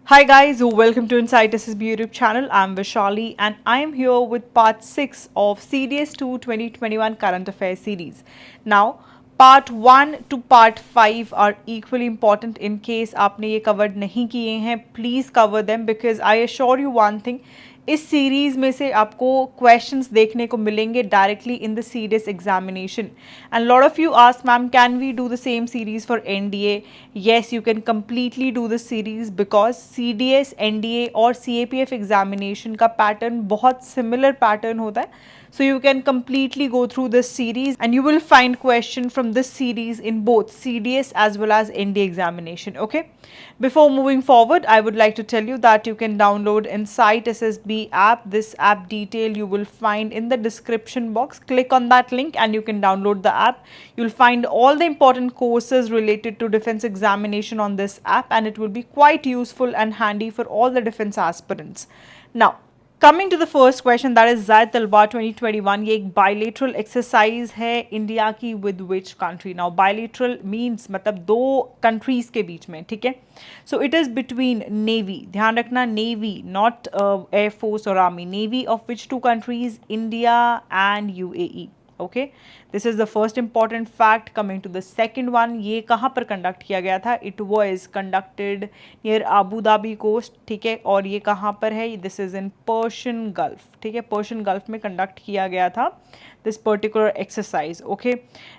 Hi guys, welcome to Insight SSB YouTube channel. I'm VAISHALLI and I am here with part 6 of CDS 2 2021 Current Affairs series. Now, part 1 to part 5 are equally important. In case आपने ये covered नहीं किए हैं, please cover them because I assure you one thing. इस series में से आपको questions देखने को मिलेंगे directly in the serious examination and lot of you ask ma'am can we do the same series for NDA. Yes, you can completely do the series because CDS, NDA और CAPF examination का pattern बहुत similar pattern होता है. So you can completely go through this series and you will find question from this series in both CDS as well as NDA examination. Okay. Before moving forward, I would like to tell you that you can download Insight SSB app. This app detail you will find in the description box. Click on that link and you can download the app. You'll find all the important courses related to defense examination on this app and it will be quite useful and handy for all the defense aspirants. Now, coming to the first question that is Zayed Talwar 2021. ये एक bilateral exercise है India की with which country. Now bilateral means मतलब दो countries के बीच में, ठीक है. So it is between navy, ध्यान रखना नेवी, नॉट एयरफोर्स और army. Navy of which two countries? India and UAE. Okay, this is the first important fact. Coming to the second one, ये कहाँ पर कंडक्ट किया गया था? It was conducted near Abu Dhabi coast, ठीक है. और ये कहाँ पर है? This is in Persian Gulf, ठीक है. पर्शियन गल्फ में कंडक्ट किया गया था this particular exercise. Okay,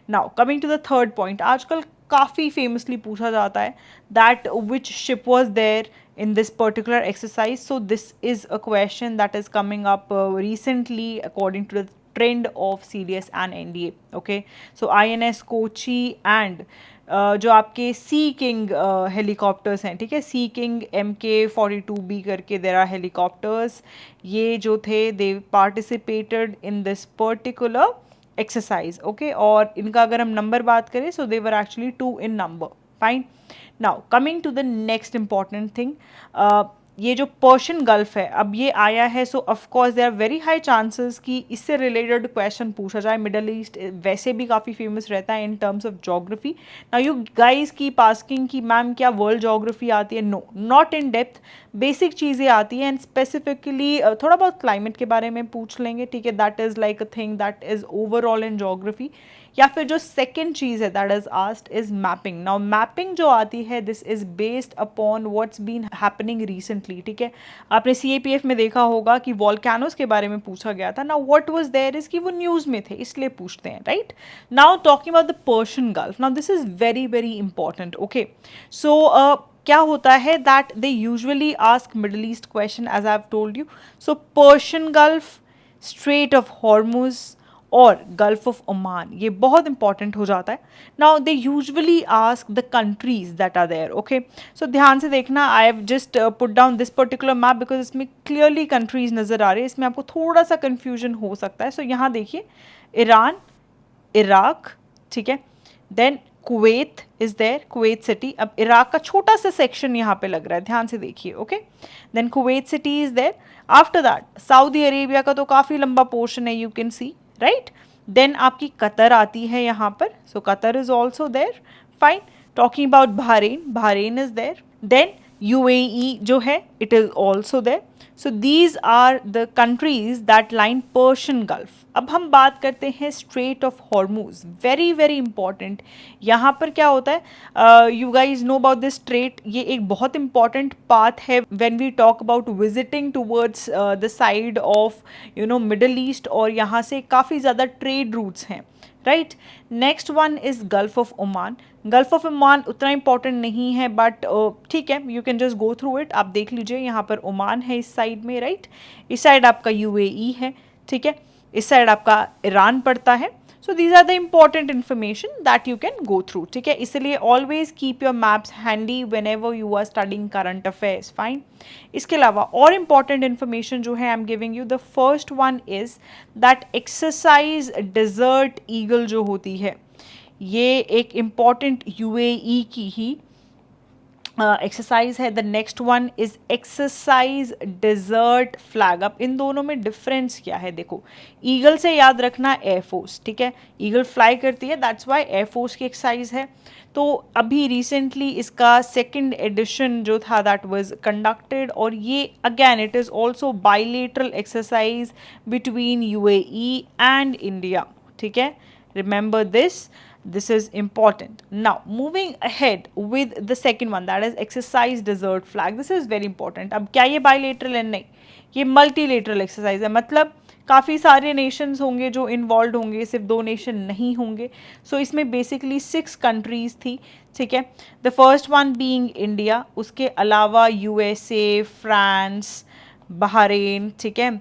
now coming to the third point, आजकल काफ़ी फेमसली पूछा जाता है that which ship was there in this particular exercise. So this is a question that is coming up recently according to the trend of CDS and NDA. Okay, so INS Kochi and जो आपके सी king helicopters हैं, ठीक है, सी king MK-42B करके there are helicopters, ये जो थे they participated in this particular exercise. Okay, और इनका अगर हम नंबर बात करें so they were actually 2 in number. Fine. Now coming to the next important thing, ये जो पर्शियन गल्फ है अब ये आया है, so of course there are very high chances कि इससे रिलेटेड क्वेश्चन पूछा जाए. मिडल ईस्ट वैसे भी काफ़ी फेमस रहता है in terms of geography. Now you guys keep asking कि मैम क्या वर्ल्ड जोग्राफी आती है? No, not in depth, basic चीज़ें आती हैं एंड स्पेसिफिकली थोड़ा बहुत क्लाइमेट के बारे में पूछ लेंगे, ठीक है. That is like a thing that is overall in geography. या फिर जो सेकेंड चीज़ है that is asked is mapping. Now mapping जो आती है this is based upon what's been happening recently, ठीक है. आपने CAPF में देखा होगा कि वॉल्केनोस के बारे में पूछा गया था. Now what was there is कि वो न्यूज़ में थे इसलिए पूछते हैं, right. Now talking about the Persian gulf, now this is very very important. Okay, so क्या होता है that they usually ask middle east question as I have told you. So Persian gulf, strait of Hormuz और gulf of Oman, ये बहुत important हो जाता है. Now they usually ask the countries that are there. Okay, so ध्यान से देखना, I have just put down this particular map because इसमें क्लियरली कंट्रीज नज़र आ रहे हैं. इसमें आपको थोड़ा सा कन्फ्यूजन हो सकता है. सो यहाँ देखिए, ईरान, इराक, ठीक है, then Kuwait is there, Kuwait City. अब इराक का छोटा सा सेक्शन यहाँ पे लग रहा है, ध्यान से देखिए. Okay, then Kuwait city is there. After that Saudi Arabia का तो काफ़ी लंबा पोर्शन है, you can see, right. Then आपकी कतर आती है यहाँ पर, so Qatar is also there. Fine. Talking about Bahrain, Bahrain is there. Then UAE जो है it is also there. So these are the countries that line Persian gulf. अब हम बात करते हैं strait of Hormuz, very very important. यहाँ पर क्या होता है, you guys know about this strait, ये एक बहुत इंपॉर्टेंट पाथ है when we talk about visiting towards the side of you know Middle East, और यहाँ से काफ़ी ज़्यादा ट्रेड रूट्स हैं, right. Next one is Gulf of Oman. Gulf of Oman उतना इंपॉर्टेंट नहीं है बट ठीक है, you can just go through it. आप देख लीजिए, यहाँ पर ओमान है इस साइड में, राइट. इस साइड आपका UAE है, ठीक है. इस साइड आपका ईरान पड़ता है. So these are the important information that you can go through, ठीक है. इसलिए always keep your maps handy whenever you are studying current affairs. Fine. इसके अलावा और इम्पॉर्टेंट इन्फॉर्मेशन जो है I am giving you. The first one is that exercise Desert Eagle जो होती है, ये एक इम्पॉर्टेंट UAE की ही एक्सरसाइज है। The next one is exercise Desert Flag. अब इन दोनों में डिफरेंस क्या है देखो, ईगल से याद रखना एयरफोर्स, ठीक है, ईगल फ्लाई करती है, दैट्स वाई एयरफोर्स की एक्सरसाइज है। तो अभी रिसेंटली इसका सेकंड एडिशन जो था दैट वाज कंडक्टेड, और ये again it is also bilateral exercise between UAE and India, ठीक है, remember this is important. Now moving ahead with the second one, that is exercise desert flag. This is very important. अब क्या ये bilateral है? नहीं, ये multilateral exercise है, मतलब काफ़ी सारे नेशंस होंगे जो इन्वॉल्व होंगे, सिर्फ 2 नेशन नहीं होंगे। सो इसमें बेसिकली 6 कंट्रीज थी, ठीक है, the first one being India, उसके अलावा यूएसए, फ्रांस, बहरीन, ठीक है,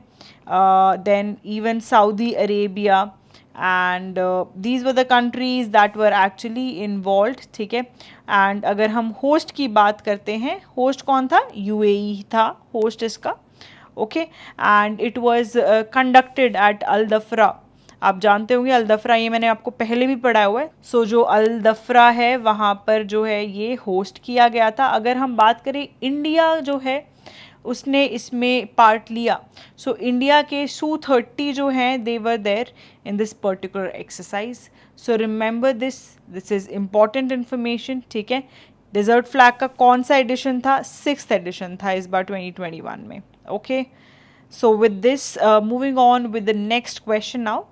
then even Saudi Arabia, and these were the countries that were actually involve, ठीक है। एंड अगर हम होस्ट की बात करते हैं, होस्ट कौन था? यूएई था होस्ट इसका, okay, and it was conducted at Al Dhafra. आप जानते होंगे अल दफरा, ये मैंने आपको पहले भी पढ़ाया हुआ है। सो जो अल दफरा है वहाँ पर जो है ये होस्ट किया गया था। अगर हम बात करें इंडिया जो है उसने इसमें पार्ट लिया, सो इंडिया के Su-30 जो हैं they were there in this particular exercise. So remember this is important information, ठीक है। डेजर्ट फ्लैग का कौन सा एडिशन था? 6th एडिशन था इस बार 2021 में, okay. So with this moving on with the next question now,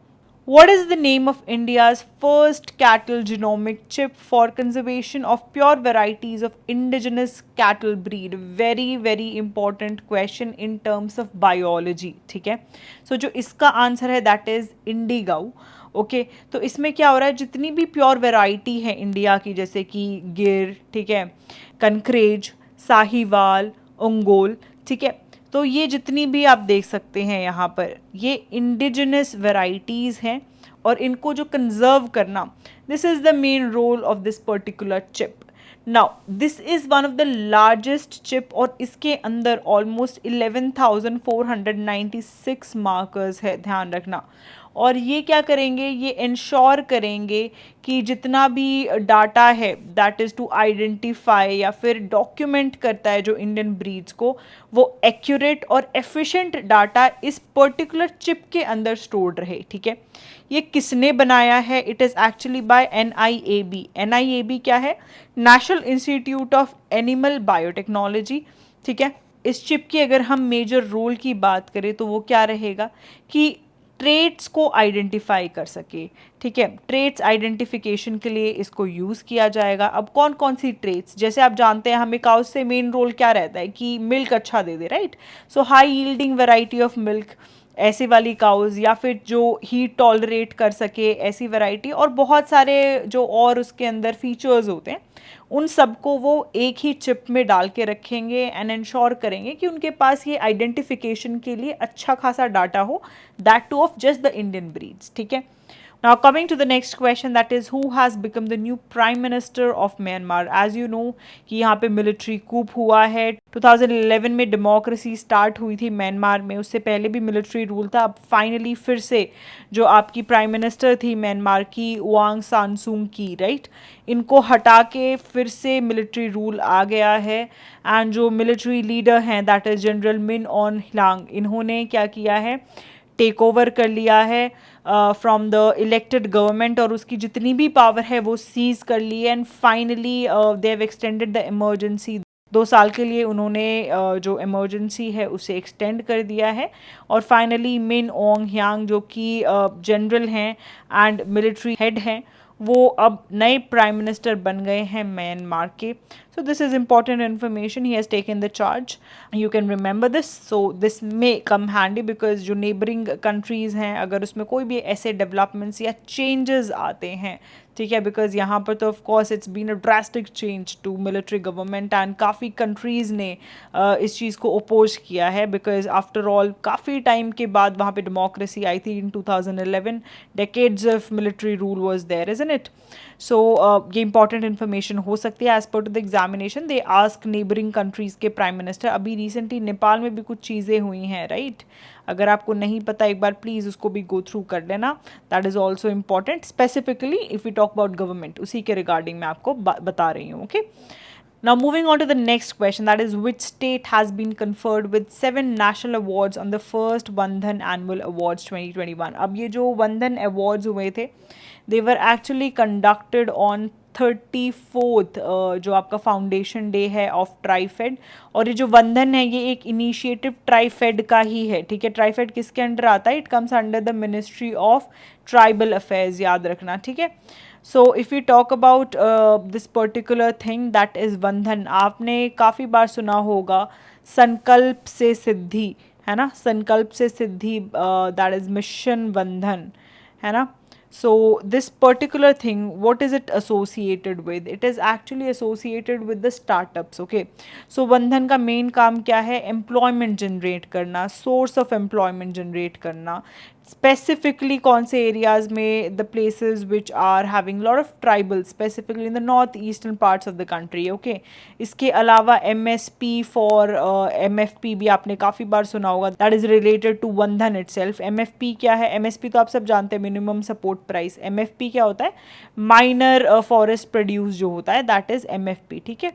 what is the name of India's first cattle genomic chip for conservation of pure varieties of indigenous cattle breed? Very very important question in terms of biology, ठीक है। So जो इसका answer है that is Indigo, okay. तो इसमें क्या हो रहा है, जितनी भी प्योर वैरायटी है इंडिया की, जैसे कि गिर, ठीक है, कनक्रेज, साहिवाल, ओंगोल, ठीक है, तो ये जितनी भी आप देख सकते हैं यहाँ पर, ये इंडिजिनस वैराइटीज़ हैं, और इनको जो कंजर्व करना, this is the main role of this particular chip. Now this is one of the largest chip, और इसके अंदर ऑलमोस्ट 11,496 मार्कर्स है, ध्यान रखना। और ये क्या करेंगे, ये इंश्योर करेंगे कि जितना भी डाटा है दैट इज़ टू आइडेंटिफाई या फिर डॉक्यूमेंट करता है जो इंडियन ब्रीड्स को, वो एक्यूरेट और एफिशिएंट डाटा इस पर्टिकुलर चिप के अंदर स्टोर्ड रहे, ठीक है। ये किसने बनाया है? It is actually by NIAB। NIAB क्या है? National Institute of Animal Biotechnology, ठीक है। इस चिप की अगर हम मेजर रोल की बात करें तो वो क्या रहेगा कि ट्रेट्स को आइडेंटिफाई कर सके, ठीक है, ट्रेट्स आइडेंटिफिकेशन के लिए इसको यूज़ किया जाएगा। अब कौन कौन सी ट्रेट्स, जैसे आप जानते हैं हमें काउस से मेन रोल क्या रहता है कि मिल्क अच्छा दे दे, right. So high yielding variety of milk, ऐसी वाली काउज, या फिर जो हीट टॉलरेट कर सके ऐसी वैरायटी, और बहुत सारे जो और उसके अंदर फीचर्स होते हैं, उन सबको वो एक ही चिप में डाल के रखेंगे एंड इंश्योर करेंगे कि उनके पास ये आइडेंटिफिकेशन के लिए अच्छा खासा डाटा हो, that two of just the Indian breeds, ठीक है। Now coming to the next question, that is who has become the new Prime Minister of Myanmar? As you know कि यहाँ पे मिलिट्री कूप हुआ है, 2011 में डेमोक्रेसी स्टार्ट हुई थी म्यांमार में, उससे पहले भी मिलिट्री रूल था। अब फाइनली फिर से जो आपकी प्राइम मिनिस्टर थी म्यांमार की, वांग सान सुंग की, राइट, इनको हटा के फिर से मिलिट्री रूल आ गया है। एंड जो मिलिट्री लीडर हैं that is general Min on ह्लांग, इन्होंने क्या किया है, टेक ओवर कर लिया है फ्रॉम द इलेक्टेड गवर्नमेंट, और उसकी जितनी भी पावर है वो सीज कर ली है। And finally they have extended the emergency, 2 साल के लिए उन्होंने जो इमरजेंसी है उसे एक्सटेंड कर दिया है। और फाइनली मिन ओंग ह्यांग जो कि जनरल हैं एंड मिलिट्री हेड हैं, वो अब नए प्राइम मिनिस्टर बन गए हैं म्यांमार के। So this is important information, he has taken the charge, you can remember this. So this may come handy because जो नेबरिंग कंट्रीज़ हैं, अगर उसमें कोई भी ऐसे डेवलपमेंट्स या चेंजेस आते हैं, ठीक है, बिकॉज यहाँ पर तो of course it's been a drastic change to military government, and काफ़ी कंट्रीज़ ने इस चीज़ को अपोज किया है, बिकॉज आफ्टर ऑल काफ़ी टाइम के बाद वहाँ पे डेमोक्रेसी आई थी in 2011, decades of military rule was there, isn't it. So ये इंपॉर्टेंट इन्फॉर्मेशन हो सकती है। As per to the examination they ask neighbouring countries के प्राइम मिनिस्टर। अभी रिसेंटली नेपाल में भी कुछ चीज़ें हुई हैं, राइट, अगर आपको नहीं पता एक बार प्लीज़ उसको भी गो थ्रू कर लेना, that is also important, specifically if you talk about government, उसी के रिगार्डिंग मैं आपको बता रही हूँ, okay. Now, moving on to the next question, that is, which state has been conferred with 7 national awards on the first Bandhan Annual Awards 2021? अब ये जो Bandhan Awards हुए थे, they were actually conducted on 34th, जो आपका foundation day है of TRIFED. और ये जो वंदन है ये एक इनिशिएटिव ट्राइफेड का ही है. ठीक है, ट्राइफेड किसके अंडर आता है? It comes under the ministry of tribal affairs, याद रखना. ठीक है. So if you talk about this particular thing that is बंधन, आपने काफ़ी बार सुना होगा संकल्प से सिद्धि, है ना. संकल्प से सिद्धि, दैट इज़ मिशन बंधन, है ना. So this particular thing, what is it associated with? It is actually associated with the startups. Okay, so बंधन का मेन काम क्या है? एम्प्लॉयमेंट जनरेट करना, सोर्स ऑफ एम्प्लॉयमेंट जनरेट करना. स्पेसिफिकली कौन से एरियाज में? The places which are having lot of tribal, specifically in the north eastern parts of the country. Okay, इसके अलावा MSP फॉर MFP भी आपने काफ़ी बार सुना होगा, दैट इज़ रिलेटेड टू बंधन इटसेल्फ. MFP क्या है? MSP तो आप सब जानते हैं, मिनिमम सपोर्ट प्राइस. MFP क्या होता है? माइनर फॉरेस्ट प्रोड्यूस जो होता है, दैट इज़ MFP. ठीक है.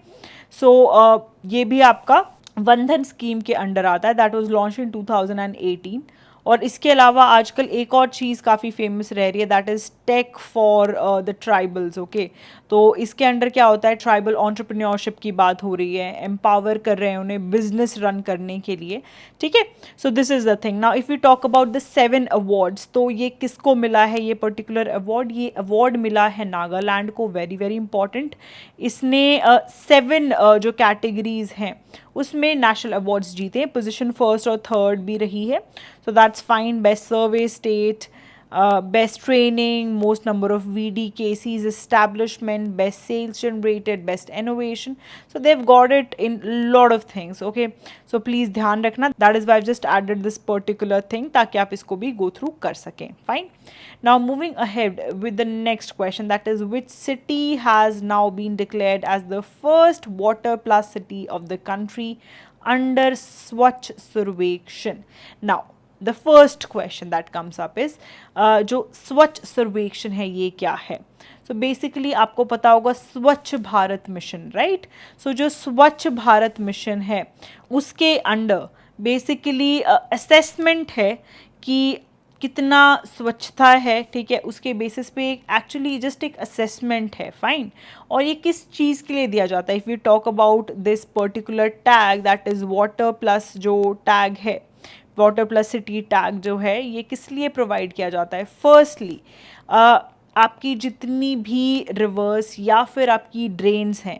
सो ये भी आपका बंधन स्कीम के अंडर आता है, दैट वाज लॉन्च इन 2018. और इसके अलावा आजकल एक और चीज़ काफ़ी फेमस रह रही है, that is tech for the tribals. Okay, तो इसके अंडर क्या होता है? ट्राइबल एंटरप्रेन्योरशिप की बात हो रही है, एम्पावर कर रहे हैं उन्हें बिजनेस रन करने के लिए. ठीक है. So this is the thing. Now if you talk about the 7 awards, तो ये किसको मिला है ये पर्टिकुलर अवार्ड? ये अवार्ड मिला है नागालैंड को. Very very important. इसने 7 जो कैटेगरीज हैं उसमें नेशनल अवार्ड्स जीते हैं. पोजीशन फर्स्ट और थर्ड भी रही है, so that's fine. Best survey state, best training, most number of VDKCs establishment, best sales generated, best innovation. So they've got it in lot of things. Okay, so please ध्यान रखना. That is why I've just added this particular thing ताकि आप इसको भी go through कर सकें. Fine. Now moving ahead with the next question, that is, which city has now been declared as the first water plus city of the country under Swachh Survekshan? Now the first question that comes up is जो स्वच्छ सर्वेक्षण है ये क्या है? So basically आपको पता होगा स्वच्छ भारत मिशन, राइट. सो जो स्वच्छ भारत मिशन है उसके अंडर बेसिकली असेसमेंट है कि कितना स्वच्छता है. ठीक है, उसके बेसिस पे एक्चुअली जस्ट एक असेसमेंट है. फाइन. और ये किस चीज़ के लिए दिया जाता है? If you talk about this particular tag, that is water plus जो टैग है, वाटर प्लस सिटी टैग जो है, ये किस लिए प्रोवाइड किया जाता है? फर्स्टली आपकी जितनी भी रिवर्स या फिर आपकी ड्रेन्स हैं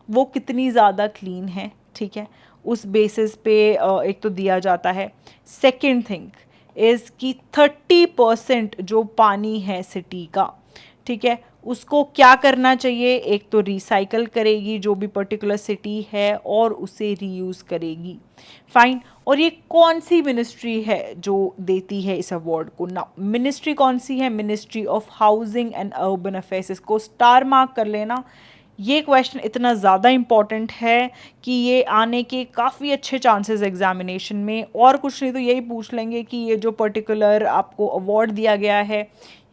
वो कितनी ज़्यादा क्लीन है. ठीक है, उस बेसिस पे एक तो दिया जाता है. सेकेंड थिंग इज़ कि 30% जो पानी है सिटी का, ठीक है, उसको क्या करना चाहिए? एक तो रिसाइकल करेगी जो भी पर्टिकुलर सिटी है और उसे रीयूज़ करेगी. फाइन. और ये कौन सी मिनिस्ट्री है जो देती है इस अवार्ड को? ना मिनिस्ट्री कौन सी है? Ministry of housing and urban affairs. इसको स्टार मार्क कर लेना. ये क्वेश्चन इतना ज़्यादा इम्पॉर्टेंट है कि ये आने के काफ़ी अच्छे चांसेस एग्जामिनेशन में. और कुछ नहीं तो यही पूछ लेंगे कि ये जो पर्टिकुलर आपको अवार्ड दिया गया है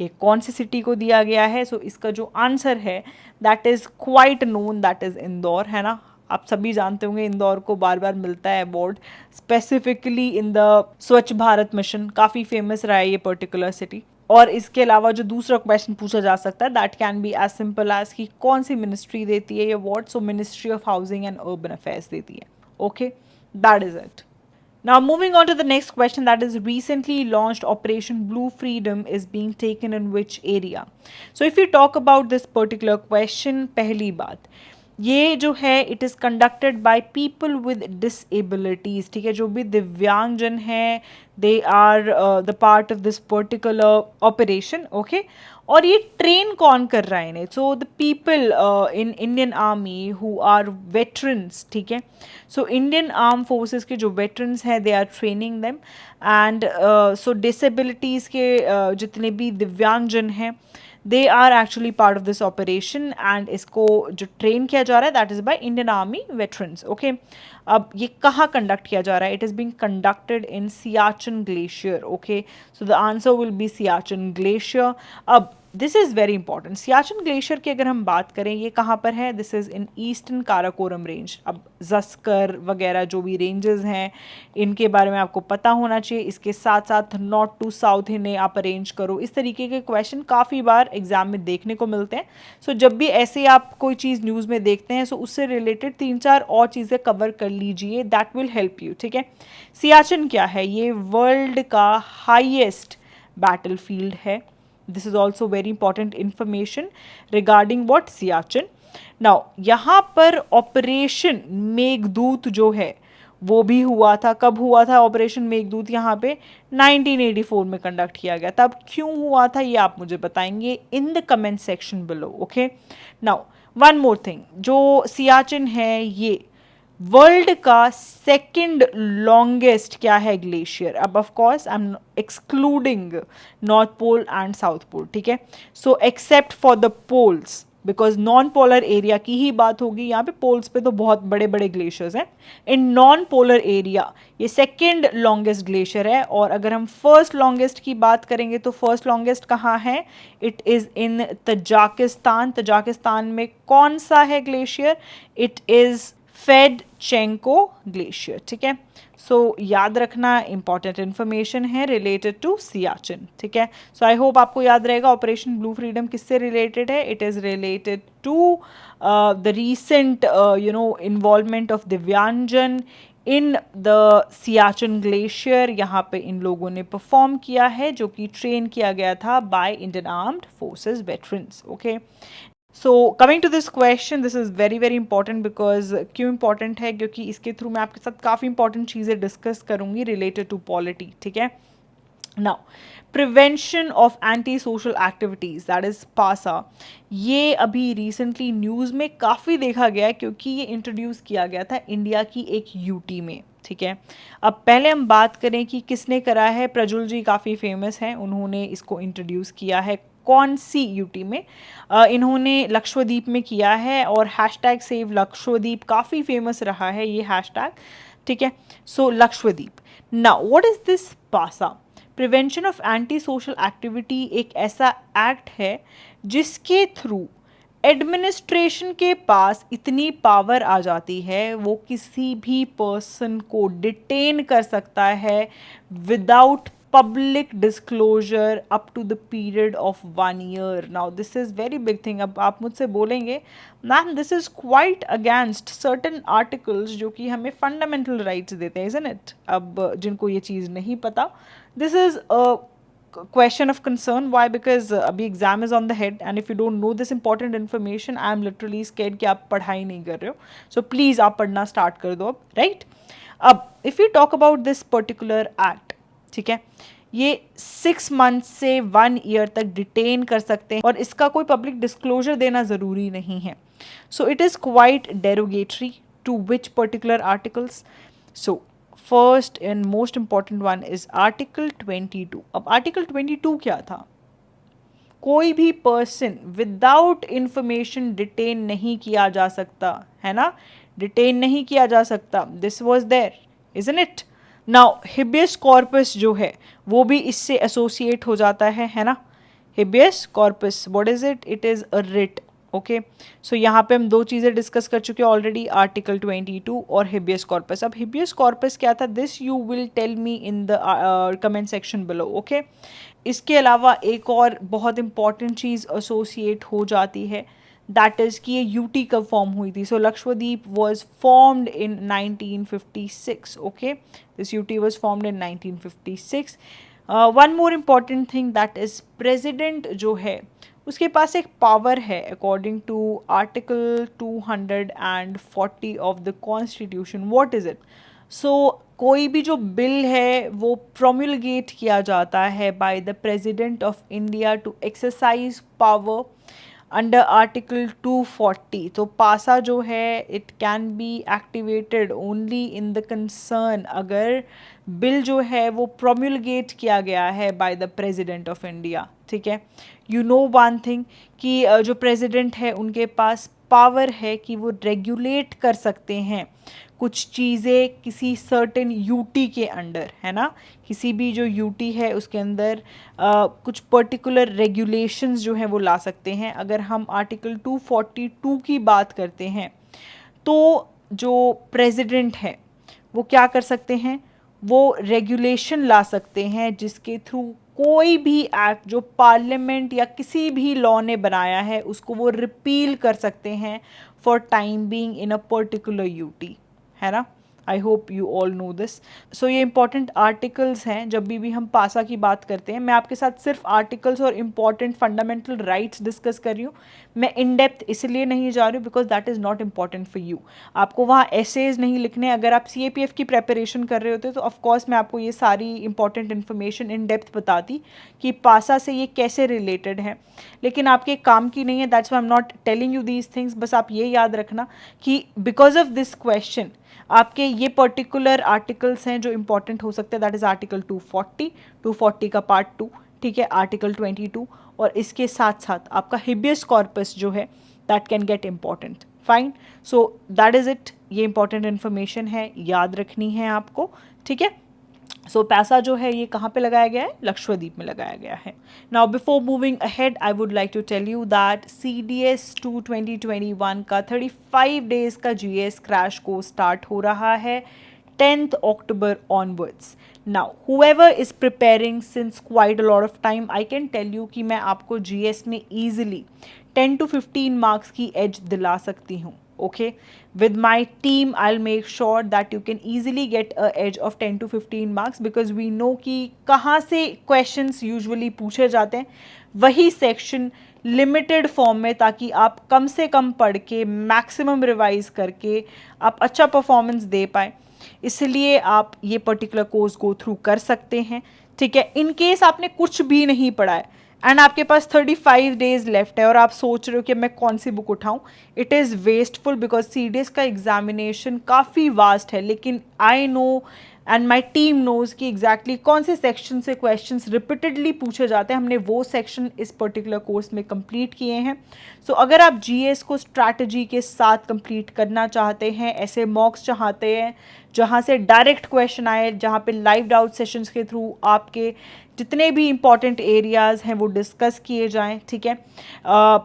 ये कौन सी सिटी को दिया गया है. सो इसका जो आंसर है that is quite known, that is Indore, है ना. आप सभी जानते होंगे इंदौर को बार बार मिलता है अवार्ड, स्पेसिफिकली इन द स्वच्छ भारत मिशन. काफ़ी फेमस रहा है ये पर्टिकुलर सिटी. और इसके अलावा जो दूसरा क्वेश्चन पूछा जा सकता है that can be as simple as कि कौन सी मिनिस्ट्री देती है ये award? So ministry of housing and urban affairs देती है. Okay, that is it. Now moving on to the next question, that is, recently launched Operation Blue Freedom is being taken in which area? So if you talk about this particular question, पहली बात ये जो है it is conducted by people with disabilities. ठीक है, जो भी दिव्यांगजन हैं they are the part of this particular operation. Okay, और ये ट्रेन कौन कर रहा है इन्हें? So the people in Indian Army who are veterans. ठीक है, सो इंडियन आर्म फोर्सेस के जो वेटरन्स हैं they are training them. And so disabilities के जितने भी दिव्यांगजन हैं they are actually part of this operation. And इसको जो ट्रेन किया जा रहा है that is by Indian Army veterans. Okay, अब ये कहाँ कंडक्ट किया जा रहा है? It is being conducted in Siachen glacier. Okay, so the answer will be Siachen glacier. अब this is very important. Siachen glacier की अगर हम बात करें, ये कहाँ पर है? This is in eastern Karakoram range. अब जस्कर वगैरह जो भी रेंजेस हैं इनके बारे में आपको पता होना चाहिए। इसके साथ साथ नॉर्थ टू साउथ इन्हें आप अरेंज करो, इस तरीके के क्वेश्चन काफ़ी बार एग्जाम में देखने को मिलते हैं। सो जब भी ऐसे आप कोई चीज़ न्यूज़ में देखते हैं, सो उससे रिलेटेड 3-4 और चीज़ें कवर कर लीजिए, दैट विल हेल्प यू। ठीक है, सियाचिन क्या है? ये वर्ल्ड का हाईएस्ट बैटल फील्ड है। This is also very important information regarding what Siachen. Now यहाँ पर ऑपरेशन मेघदूत जो है वो भी हुआ था। कब हुआ था ऑपरेशन मेघदूत? यहाँ पे 1984 में कंडक्ट किया गया। तब क्यों हुआ था ये आप मुझे बताएंगे इन the comment section below. Okay, now one more thing, जो सियाचिन है ये वर्ल्ड का सेकंड लॉन्गेस्ट क्या है? ग्लेशियर। अब of course I am excluding north pole and south pole. ठीक है, so except for the poles, because non polar area की ही बात होगी यहाँ पे। पोल्स पे तो बहुत बड़े बड़े ग्लेशियर्स हैं। इन नॉन पोलर एरिया ये सेकेंड लॉन्गेस्ट ग्लेशियर है। और अगर हम फर्स्ट लॉन्गेस्ट की बात करेंगे तो फर्स्ट लॉन्गेस्ट कहाँ है? It is in Tajikistan. Tajikistan में कौन सा है glacier? It is Fedchenko glacier. ठीक है, सो याद रखना, इंपॉर्टेंट इन्फॉर्मेशन है रिलेटेड टू सियाचिन। ठीक है, सो आई होप आपको याद रहेगा ऑपरेशन ब्लू फ्रीडम किससे रिलेटेड है? It is related to the recent involvement of दिव्यांजन इन द सियाचिन ग्लेशियर। यहाँ पे इन लोगों ने परफॉर्म किया है, जो कि ट्रेन किया गया था by Indian armed forces veterans. Okay, so coming to this question, this is very very important. Because क्यों इंपॉर्टेंट है? क्योंकि इसके थ्रू मैं आपके साथ काफ़ी इंपॉर्टेंट चीज़ें डिस्कस करूँगी रिलेटेड टू पॉलिटी। ठीक है, now prevention of anti social activities, that is PASA. ये अभी रिसेंटली न्यूज़ में काफ़ी देखा गया है, क्योंकि ये इंट्रोड्यूस किया गया था इंडिया की एक यूटी में। ठीक है, अब पहले हम बात करें कि किसने करा है। प्रज्वल जी काफ़ी फेमस हैं, उन्होंने इसको इंट्रोड्यूस किया है। कौन सी यूटी में? इन्होंने लक्षद्वीप में किया है। और हैशटैग सेव लक्षद्वीप काफ़ी फेमस रहा है ये हैशटैग। ठीक है, so Lakshadweep. Now what is this PASA? Prevention of anti social activity एक ऐसा एक्ट है जिसके थ्रू एडमिनिस्ट्रेशन के पास इतनी पावर आ जाती है, वो किसी भी पर्सन को डिटेन कर सकता है without public disclosure up to the period of 1 year. Now this is very big thing. अब आप मुझसे बोलेंगे ma'am this is quite against certain articles जो कि हमें fundamental rights देते हैं, isn't it? अब जिनको ये चीज़ नहीं पता, this is a question of concern. Why? Because अभी exam is on the head and if you don't know this important information, I am literally scared कि आप पढ़ाई नहीं कर रहे हो. So please आप पढ़ना start कर दो अब, right? अब if we talk about this particular act, ठीक है, ये 6 मंथ से 1 ईयर तक डिटेन कर सकते हैं और इसका कोई पब्लिक डिस्क्लोजर देना ज़रूरी नहीं है. So it is quite derogatory to which particular articles. So first and most important one is article 22. अब आर्टिकल 22 क्या था? कोई भी पर्सन विदाउट इंफॉर्मेशन डिटेन नहीं किया जा सकता, है ना, डिटेन नहीं किया जा सकता. This was there, isn't it? Now habeas corpus जो है वो भी इससे एसोसिएट हो जाता है ना. Habeas corpus, what is it? It is a writ. Okay, so यहाँ पे हम दो चीज़ें डिस्कस कर चुके हैं ऑलरेडी, आर्टिकल 22 और हिबियस कॉर्पस. अब हिबियस कॉर्पस क्या था? This you will tell me in the comment section below. Okay, इसके अलावा एक और बहुत इंपॉर्टेंट चीज़ एसोसिएट हो जाती है, दैट इज़ कि ये यूटी कब फॉर्म हुई थी. So Lakshadweep was formed in 1956. Okay, this UT was formed in 1956. One more important thing, that is president जो है उसके पास एक पावर है according to article 240 of the constitution. What is it? So कोई भी जो बिल है वो प्रोम्युलगेट किया जाता है by the president of India to exercise power under article 240. तो पासा जो है it can be activated only in the concern अगर बिल जो है वो प्रोम्युलगेट किया गया है by the president of India. ठीक है, यू नो वन थिंग कि जो प्रेजिडेंट है उनके पास पावर है कि वो रेगुलेट कर सकते हैं कुछ चीज़ें किसी सर्टेन यूटी के अंडर, है ना, किसी भी जो यूटी है उसके अंदर कुछ पर्टिकुलर रेगुलेशंस जो हैं वो ला सकते हैं। अगर हम आर्टिकल 242 की बात करते हैं तो जो प्रेसिडेंट है वो क्या कर सकते हैं, वो रेगुलेशन ला सकते हैं जिसके थ्रू कोई भी एक्ट जो पार्लियामेंट या किसी भी लॉ ने बनाया है उसको वो रिपील कर सकते हैं for time being in a particular UT, है ना। I hope you all know this. So ये इंपॉर्टेंट आर्टिकल्स हैं। जब भी हम पासा की बात करते हैं, मैं आपके साथ सिर्फ आर्टिकल्स और इंपॉर्टेंट फंडामेंटल राइट्स डिस्कस कर रही हूँ। मैं इन डेप्थ इसलिए नहीं जा रही हूँ because that is not important for you. आपको वहाँ एसेज नहीं लिखने। अगर आप CAPF की प्रेपरेशन कर रहे होते तो ऑफकोर्स मैं आपको ये सारी इंपॉर्टेंट इन्फॉर्मेशन इन डेप्थ बताती कि पासा से ये कैसे रिलेटेड है, लेकिन आपके काम की नहीं है। That's why I am not telling you these things. बस आप ये याद रखना कि बिकॉज ऑफ दिस क्वेश्चन आपके ये पर्टिकुलर आर्टिकल्स हैं जो इंपॉर्टेंट हो सकते हैं। दैट इज आर्टिकल 240 का पार्ट 2, ठीक है, आर्टिकल 22, और इसके साथ साथ आपका हिबियस कॉर्पस जो है that can get important. Fine, so that is it. ये इंपॉर्टेंट इन्फॉर्मेशन है, याद रखनी है आपको, ठीक है। सो पैसा जो है ये कहाँ पे लगाया गया है, लक्षद्वीप में लगाया गया है। Now before moving ahead I would like to tell you that CDS 2 2021 का 35 डेज का GS क्रैश कोर्स स्टार्ट हो रहा है 10th October onwards. Now whoever is preparing since quite a lot of time, I can tell you कि मैं आपको GS में easily 10 to 15 marks की edge दिला सकती हूँ। Okay, with my team I'll make sure that you can easily get a edge of 10 to 15 marks because we know कि कहाँ से questions usually पूछे जाते हैं, वही section लिमिटेड फॉर्म में, ताकि आप कम से कम पढ़ के मैक्सिमम रिवाइज करके आप अच्छा परफॉर्मेंस दे पाए। इसलिए आप ये पर्टिकुलर कोर्स गो थ्रू कर सकते हैं, ठीक है। इन केस आपने कुछ भी नहीं पढ़ा है एंड आपके पास 35 डेज लेफ्ट है और आप सोच रहे हो कि मैं कौन सी बुक उठाऊं, it is wasteful because CDS का एग्जामिनेशन काफ़ी वास्ट है। लेकिन I know and my team knows कि एग्जैक्टली कौन से सेक्शन से क्वेश्चंस रिपीटेडली पूछे जाते हैं। हमने वो सेक्शन इस पर्टिकुलर कोर्स में कंप्लीट किए हैं। सो अगर आप GS को स्ट्रैटेजी के साथ कंप्लीट करना चाहते हैं, ऐसे मॉक्स चाहते हैं जहाँ से डायरेक्ट क्वेश्चन आए, जहाँ पे लाइव डाउट सेशंस के थ्रू आपके जितने भी इंपॉर्टेंट एरियाज़ हैं वो डिस्कस किए जाएं, ठीक है।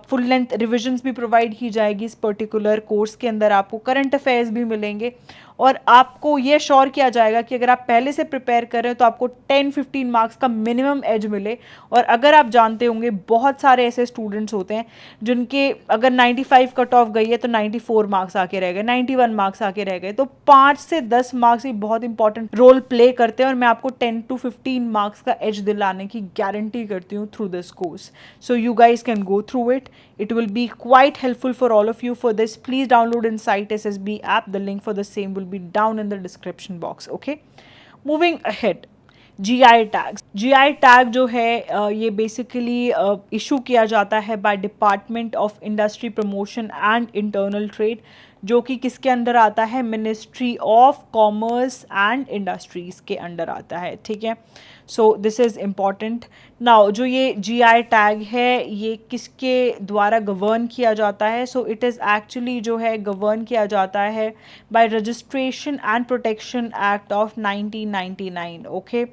फुल लेंथ रिविजन्स भी प्रोवाइड की जाएगी इस पर्टिकुलर कोर्स के अंदर। आपको करंट अफेयर्स भी मिलेंगे और आपको ये श्योर किया जाएगा कि अगर आप पहले से प्रिपेयर कर रहे हो तो आपको 10-15 मार्क्स का मिनिमम एज मिले। और अगर आप जानते होंगे बहुत सारे ऐसे स्टूडेंट्स होते हैं जिनके अगर 95 कट ऑफ गई है तो 94 मार्क्स आके रह गए, 91 मार्क्स आके रह गए। तो 5 से 10 मार्क्स ही बहुत इंपॉर्टेंट रोल प्ले करते हैं और मैं आपको 10 to 15 मार्क्स का एज दिलाने की गारंटी करती हूँ through this course. So you guys can go through it. It will be quite helpful for all of you. For this, please download Insight SSB app. The link for the same will be down in the description box. Okay. Moving ahead, GI tags. GI tag जो है ये basically issue किया जाता है by Department of Industry Promotion and Internal Trade, जो कि किसके अंदर आता है, ministry of commerce and industries के अंडर आता है, ठीक है। So this is important. Now जो ये GI टैग है ये किसके द्वारा गवर्न किया जाता है, सो इट इज़ एक्चुअली जो है गवर्न किया जाता है by registration and protection act of 1999, okay.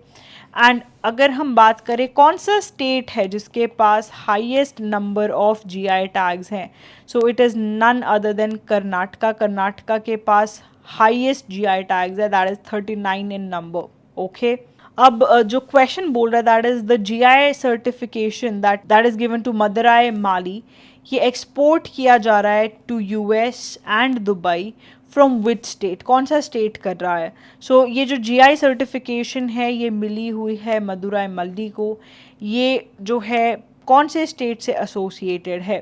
And अगर हम बात करें कौन सा स्टेट है जिसके पास highest number of GI tags हैं, so it is none other than Karnataka. Karnataka के पास हाईएस्ट GI टैग्स है, that is 39 in number, okay. अब जो क्वेश्चन बोल रहा है that is the GI certification that is given to Madurai Malli, ये एक्सपोर्ट किया जा रहा है to US and Dubai from which state, कौन सा स्टेट कर रहा है। सो ये जो GI सर्टिफिकेशन है ये मिली हुई है मदुराई मल्ली को। ये जो है कौन से स्टेट से एसोसिएटेड है,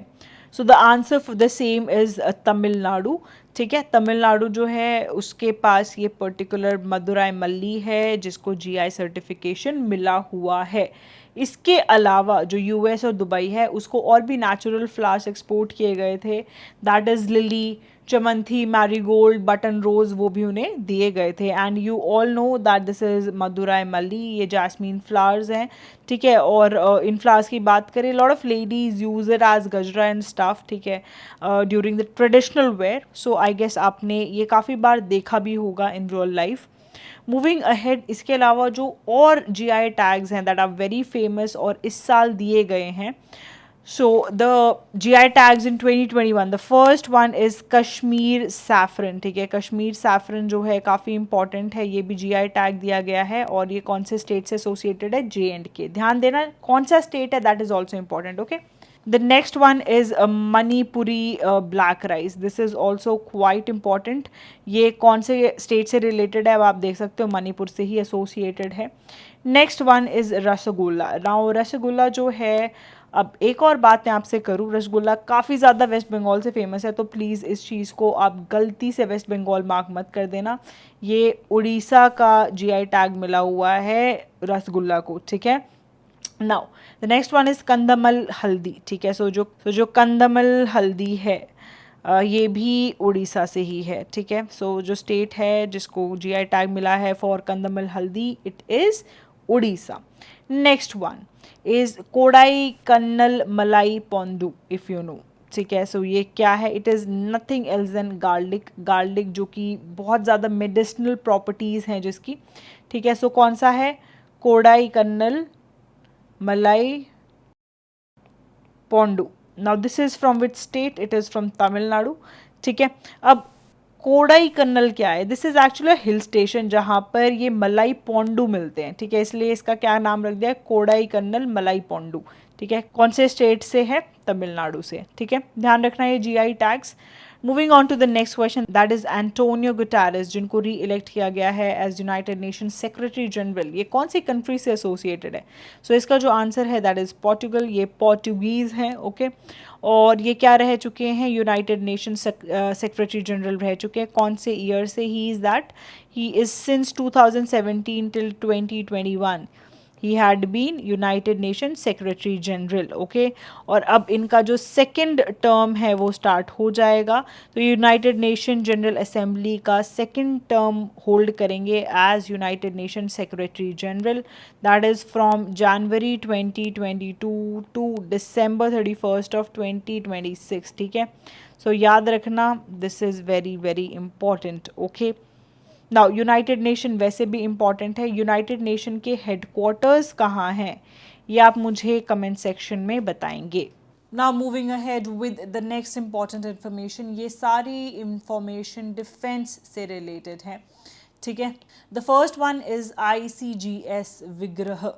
सो the answer for the same is Tamil Nadu, ठीक है। तमिलनाडु जो है उसके पास ये पर्टिकुलर मदुराई मल्ली है जिसको GI सर्टिफिकेशन मिला हुआ है। इसके अलावा जो यूएस और दुबई है उसको और भी नेचुरल फ्लावर्स एक्सपोर्ट किए गए थे, दैट इज़ लिली, चमंथी, मैरीगोल्ड, बटन रोज, वो भी उन्हें दिए गए थे। And you all know that this is Madurai Malli, ये जैस्मीन फ्लावर्स हैं, ठीक है। और इन फ्लावर्स की बात करें, lot of ladies use it as gajra and stuff, ठीक है, during the traditional wear. So I guess आपने ये काफ़ी बार देखा भी होगा in real life. Moving ahead, इसके अलावा जो और जीआई टैग्स हैं दैट आर वेरी फेमस और इस साल दिए गए हैं। So the GI tags in 2021, the first one is Kashmir saffron, ठीक है। कश्मीर सैफरन जो है काफ़ी इंपॉर्टेंट है, ये भी GI टैग दिया गया है और ये कौन से स्टेट से एसोसिएटेड है, JNK। ध्यान देना कौन सा स्टेट है, that is also important, okay. The next one is Manipuri black rice, this is also quite important. ये कौन से स्टेट से रिलेटेड है, अब आप देख सकते हो मणिपुर से ही एसोसिएटेड है। Next one is rasgulla. Now rasgulla जो है, अब एक और बात मैं आपसे करूँ, रसगुल्ला काफ़ी ज़्यादा वेस्ट बंगाल से फेमस है, तो प्लीज़ इस चीज़ को आप गलती से वेस्ट बंगाल मार्क मत कर देना। ये उड़ीसा का जीआई टैग मिला हुआ है रसगुल्ला को, ठीक है। Now the next one is Kandhamal Haldi, ठीक है। सो जो कंदमल हल्दी है ये भी उड़ीसा से ही है, ठीक है। सो जो स्टेट है जिसको जीआई टैग मिला है for Kandhamal Haldi, it is Orissa. Next one is Kodaikanal Malai Poondu, if you know, ठीक है। सो ये क्या है, it is nothing else than garlic, garlic जो कि बहुत ज़्यादा मेडिसिनल प्रॉपर्टीज़ हैं जिसकी, ठीक है। सो कौन सा है, Kodaikanal Malai Poondu. Now this is from which state, it is from Tamil Nadu, ठीक है। अब कोडाई कन्नल क्या है, this is actually hill station जहाँ पर ये मलाई पोंडू मिलते हैं, ठीक है, इसलिए इसका क्या नाम रख दिया है, कोडाई कन्नल मलाई पोंडू, ठीक है। कौन से स्टेट से है, तमिलनाडु से, ठीक है। ध्यान रखना ये GI tags. Moving on to the next question, that is Antonio Guterres, जिनको री इलेक्ट किया गया है as United Nation secretary general. ये कौन सी कंट्री से एसोसिएटेड है, सो इसका जो आंसर है दैट इज पोर्टुगल, ये पोर्टुगीज़ हैं, ओके। और ये क्या रह चुके हैं, यूनाइटेड नेशन सेक्रेटरी जनरल रह चुके हैं, कौन से ईयर से, he is that, he is since 2017 till 2021 he had been United Nation secretary general, okay. और अब इनका जो सेकंड टर्म है वो स्टार्ट हो जाएगा, तो यूनाइटेड नेशन जनरल असेंबली का सेकंड टर्म होल्ड करेंगे as United Nation secretary general, that is from January 2022 to December 31 of 2026, ठीक है। सो याद रखना, this is very very important, okay. Now United Nation वैसे भी इम्पॉर्टेंट है, यूनाइटेड नेशन के हेडक्वार्टर्स कहाँ हैं, ये आप मुझे कमेंट सेक्शन में बताएंगे। Now moving ahead with the next important information, ये सारी इंफॉर्मेशन डिफेंस से रिलेटेड है, ठीक है। The first one is ICGS विग्रह।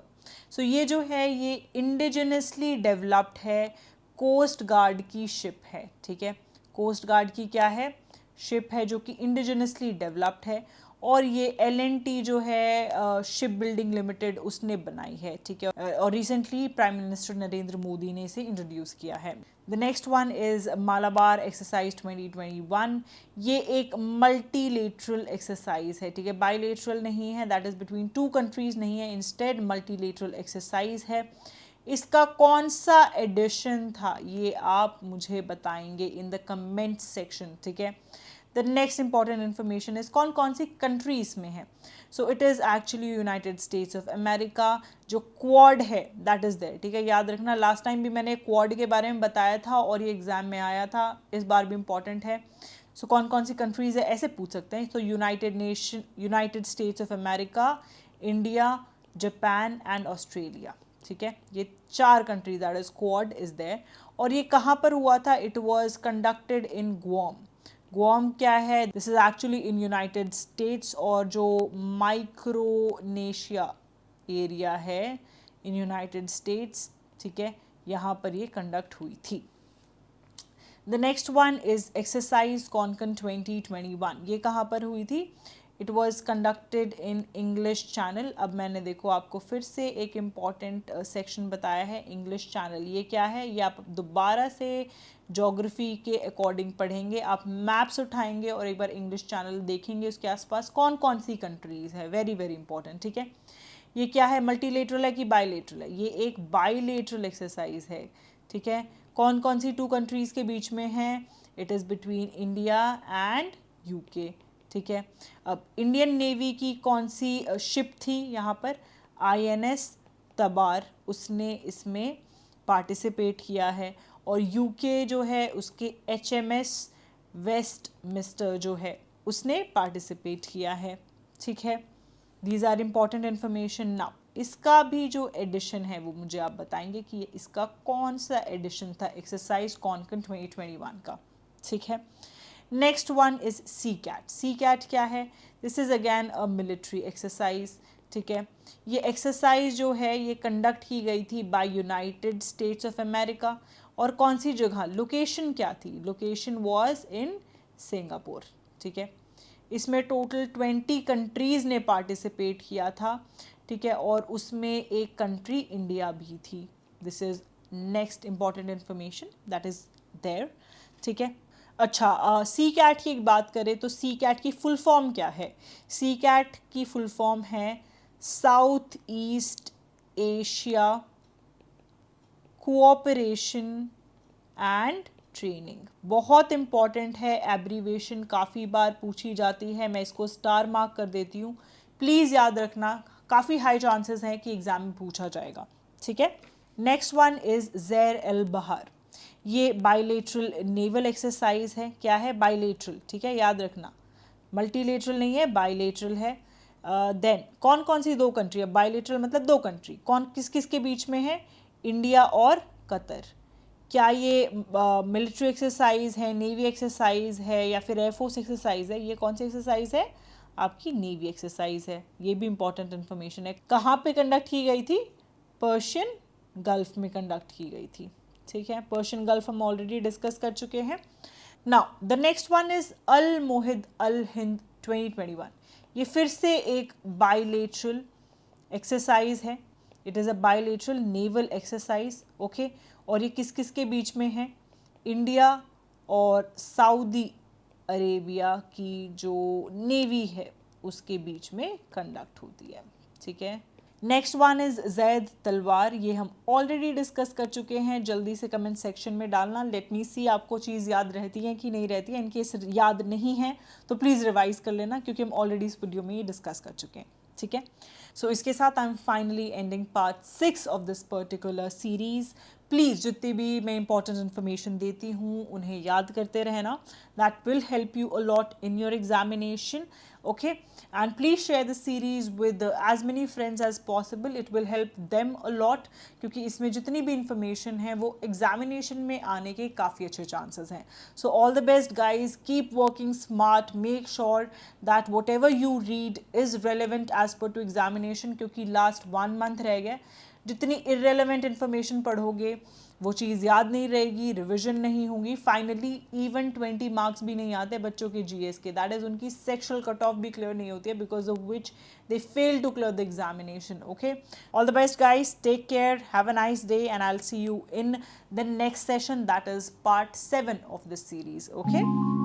सो ये जो है ये इंडिजिनसली डेवलप्ड है, कोस्ट गार्ड की शिप है, ठीक है। कोस्ट गार्ड की क्या है, शिप है जो कि इंडिजिनसली डेवलप्ड है, और ये L&T जो है शिप बिल्डिंग लिमिटेड उसने बनाई है, ठीक है। और recently prime minister Narendra Modi ने इसे इंट्रोड्यूस किया है। The next one is Malabar exercise 2021। ये एक मल्टीलेटरल एक्सरसाइज है, ठीक है, बाईलेटरल नहीं है, that is between two countries नहीं है, इंस्टेड मल्टीलेटरल एक्सरसाइज है। इसका कौन सा एडिशन था ये आप मुझे बताएंगे इन द कमेंट सेक्शन, ठीक है। The next important information is कौन कौन सी कंट्रीज में है, so it is actually United States of America, जो क्वाड है दैट इज़ देयर, ठीक है। याद रखना, लास्ट टाइम भी मैंने क्वाड के बारे में बताया था और ये एग्जाम में आया था, इस बार भी इंपॉर्टेंट है। सो कौन कौन सी कंट्रीज है ऐसे पूछ सकते हैं, तो United States of America, India, Japan and Australia, ठीक है। ये 4 countries that is Quad is there. और ये कहाँ पर हुआ था, it was conducted in Guam. Guam क्या है, this is actually in United States, और जो माइक्रोनेशिया एरिया है इन यूनाइटेड स्टेट्स, ठीक है, यहाँ पर ये कंडक्ट हुई थी। The next one is exercise Konkan 2021। ये कहाँ पर हुई थी, it was conducted in English channel. अब मैंने देखो आपको फिर से एक इम्पॉर्टेंट सेक्शन बताया है, इंग्लिश चैनल। ये क्या है, ये आप दोबारा से जोग्राफी के अकॉर्डिंग पढ़ेंगे, आप मैप्स उठाएंगे और एक बार इंग्लिश चैनल देखेंगे, उसके आसपास कौन कौन सी कंट्रीज़ है, वेरी वेरी इंपॉर्टेंट, ठीक है। ये क्या है, मल्टीलेटरल है कि बायलेटरल है? ये एक बायलेटरल एक्सरसाइज है, ठीक है। कौन कौन सी टू कंट्रीज़ के बीच में है? It is between India and UK, ठीक है। अब इंडियन नेवी की कौन सी शिप थी यहाँ पर? INS तबार, उसने इसमें पार्टिसिपेट किया है। और यूके जो है उसके HMS वेस्ट मिस्टर जो है उसने पार्टिसिपेट किया है, ठीक है। These are important information. Now इसका भी जो एडिशन है वो मुझे आप बताएंगे कि ये इसका कौन सा एडिशन था एक्सरसाइज कॉनकन 2021 का, ठीक है। Next one is CAT। CAT क्या है? This is again a military exercise, ठीक है। ये एक्सरसाइज जो है ये कंडक्ट की गई थी by United States of America. और कौन सी जगह, लोकेशन क्या थी? लोकेशन वाज इन सिंगापुर, ठीक है। इसमें टोटल 20 कंट्रीज़ ने पार्टिसिपेट किया था, ठीक है। और उसमें एक कंट्री इंडिया भी थी। This is next important information that is there, ठीक है। अच्छा, CAT की एक बात करें तो CAT की फुल फॉर्म क्या है? CAT की फुल फॉर्म है south east Asia cooperation and training. बहुत इंपॉर्टेंट है, एब्रीवेशन काफ़ी बार पूछी जाती है, मैं इसको स्टार मार्क कर देती हूँ, प्लीज़ याद रखना, काफ़ी हाई चांसेस हैं कि एग्जाम में पूछा जाएगा, ठीक है। नेक्स्ट वन इज़ ज़ैर अल बहर। ये बायलेटरल नेवल एक्सरसाइज है। क्या है? बायलेटरल, ठीक है, याद रखना, मल्टीलेटरल नहीं है, बायलेटरल है। देन कौन कौन सी दो कंट्री है? बायलेटरल मतलब दो कंट्री, कौन किस किस के बीच में है? इंडिया और कतर। क्या ये मिलिट्री एक्सरसाइज है, नेवी एक्सरसाइज है या फिर एयरफोर्स एक्सरसाइज है? ये कौन सी एक्सरसाइज है? आपकी नेवी एक्सरसाइज है। ये भी इंपॉर्टेंट इन्फॉर्मेशन है। कहाँ पे कंडक्ट की गई थी? पर्शियन गल्फ में कंडक्ट की गई थी, ठीक है। पर्शियन गल्फ हम ऑलरेडी डिस्कस कर चुके हैं। Now the next one is Al Mohed Al Hind 2021। ये फिर से एक बायलेटरल एक्सरसाइज है। It is a bilateral naval exercise, okay. और ये किस किस के बीच में है? इंडिया और सऊदी अरेबिया की जो नेवी है उसके बीच में कंडक्ट होती है, ठीक है। नेक्स्ट वन इज जैद तलवार। ये हम ऑलरेडी डिस्कस कर चुके हैं, जल्दी से कमेंट सेक्शन में डालना, लेट मी सी आपको चीज़ याद रहती है कि नहीं रहती है। इनकेस याद नहीं है तो प्लीज़ रिवाइज कर लेना, क्योंकि हम ऑलरेडी इस वीडियो में ये डिस्कस कर चुके हैं, ठीक है। सो इसके साथ I am finally ending part 6 of this particular series. Please जितनी भी मैं इंपॉर्टेंट इन्फॉर्मेशन देती हूँ उन्हें याद करते रहना, that will help you a lot in your examination, okay. And please share this series with as many friends as possible, it will help them a lot, क्योंकि इसमें जितनी भी इंफॉर्मेशन है वो एग्जामिनेशन में आने के काफ़ी अच्छे चांसेस हैं। So all the best guys, keep working smart, make sure that whatever you read is relevant as per to examination, क्योंकि लास्ट 1 मंथ रह गया। जितनी इरेलेवेंट इन्फॉर्मेशन पढ़ोगे वो चीज़ याद नहीं रहेगी, रिविजन नहीं होगी, फाइनली इवन 20 मार्क्स भी नहीं आते बच्चों के GS के। दैट इज़ उनकी सेक्शुअल कट ऑफ भी क्लियर नहीं होती है, because of which they fail to clear the examination, okay. All the best guys, take care, have a nice day, and I will see you in the next session, that is part 7 of this series, okay.